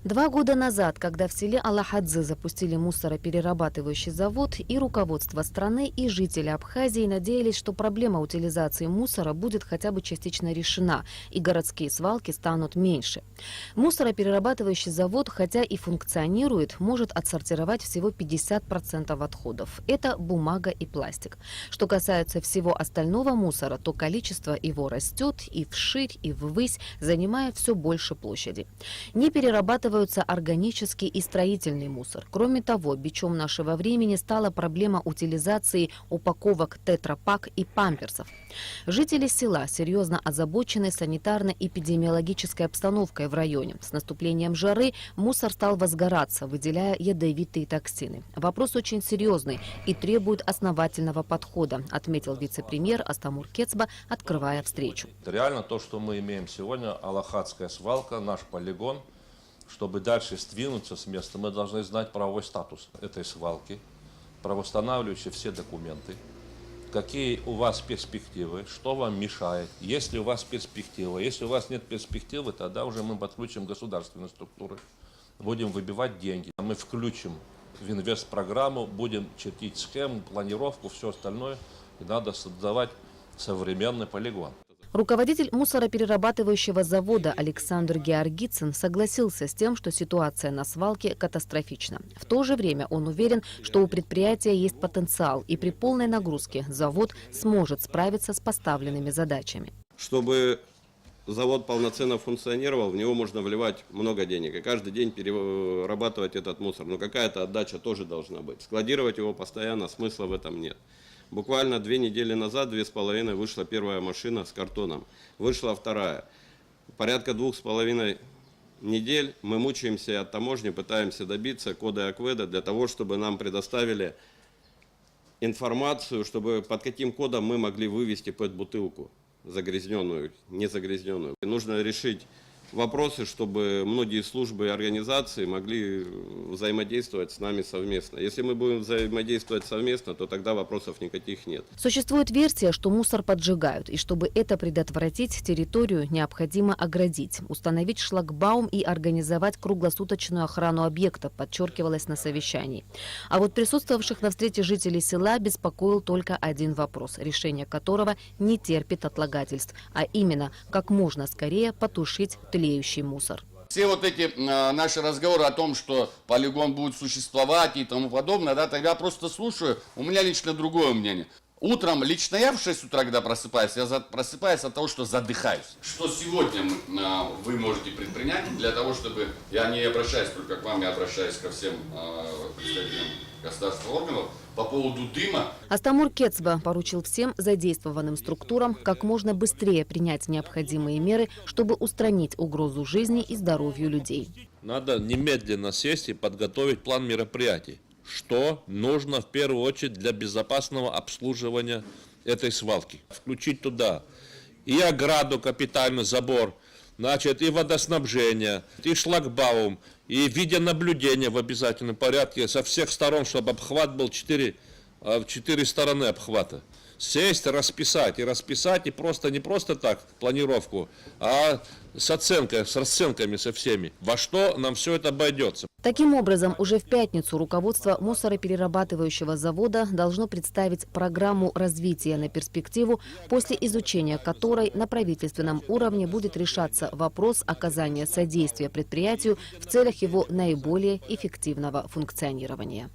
2 года назад, когда в селе Алахадзе запустили мусороперерабатывающий завод, и руководство страны, и жители Абхазии надеялись, что проблема утилизации мусора будет хотя бы частично решена, и городские свалки станут меньше. Мусороперерабатывающий завод, хотя и функционирует, может отсортировать всего 50% отходов. Это бумага и пластик. Что касается всего остального мусора, то количество его растет и вширь, и ввысь, занимая все больше площади. Не перерабатываются органический и строительный мусор. Кроме того, бичом нашего времени стала проблема утилизации упаковок тетрапак и памперсов. Жители села серьезно озабочены санитарно-эпидемиологической обстановкой в районе. С наступлением жары мусор стал возгораться, выделяя ядовитые токсины. Вопрос очень серьезный и требует основательного подхода, отметил вице-премьер Астамур Кецба, открывая встречу. Это реально то, что мы имеем сегодня, Алахадская свалка, наш полигон. Чтобы дальше сдвинуться с места, мы должны знать правовой статус этой свалки, правоустанавливающие все документы, какие у вас перспективы, что вам мешает. Если у вас перспектива, если у вас нет перспективы, тогда уже мы подключим государственные структуры, будем выбивать деньги. Мы включим в инвестпрограмму, будем чертить схему, планировку, все остальное, и надо создавать современный полигон. Руководитель мусороперерабатывающего завода Александр Георгицын согласился с тем, что ситуация на свалке катастрофична. В то же время он уверен, что у предприятия есть потенциал, и при полной нагрузке завод сможет справиться с поставленными задачами. Чтобы завод полноценно функционировал, в него можно вливать много денег, и каждый день перерабатывать этот мусор. Но какая-то отдача тоже должна быть. Складировать его постоянно, смысла в этом нет. Буквально 2 недели назад, 2,5, вышла первая машина с картоном. Вышла вторая. Порядка 2,5 недель мы мучаемся от таможни, пытаемся добиться кода АКВЭДа для того, чтобы нам предоставили информацию, чтобы под каким кодом мы могли вывести пэт-бутылку, загрязненную, незагрязненную. Нужно решить вопросы, чтобы многие службы и организации могли взаимодействовать с нами совместно. Если мы будем взаимодействовать совместно, то тогда вопросов никаких нет. Существует версия, что мусор поджигают, и чтобы это предотвратить, территорию необходимо оградить, установить шлагбаум и организовать круглосуточную охрану объекта, подчеркивалось на совещании. А вот присутствовавших на встрече жителей села беспокоил только один вопрос, решение которого не терпит отлагательств, а именно, как можно скорее потушить тлеющий мусор. Все вот эти наши разговоры о том, что полигон будет существовать и тому подобное, да, тогда я просто слушаю, у меня лично другое мнение. Утром, лично я в 6 утра, когда просыпаюсь, я просыпаюсь от того, что задыхаюсь. Что сегодня вы можете предпринять для того, чтобы, я не обращаюсь только к вам, я обращаюсь ко всем представителям государственных органов, по поводу дыма. Астамур Кецба поручил всем задействованным структурам как можно быстрее принять необходимые меры, чтобы устранить угрозу жизни и здоровью людей. Надо немедленно сесть и подготовить план мероприятий. Что нужно в первую очередь для безопасного обслуживания этой свалки. Включить туда и ограду, капитальный забор, значит, и водоснабжение, и шлагбаум, и видеонаблюдение в обязательном порядке со всех сторон, чтобы обхват был 4 стороны обхвата. Сесть, расписать, и просто не просто так планировку, а с расценками со всеми, во что нам все это обойдется. Таким образом, уже в пятницу руководство мусороперерабатывающего завода должно представить программу развития на перспективу, после изучения которой на правительственном уровне будет решаться вопрос оказания содействия предприятию в целях его наиболее эффективного функционирования.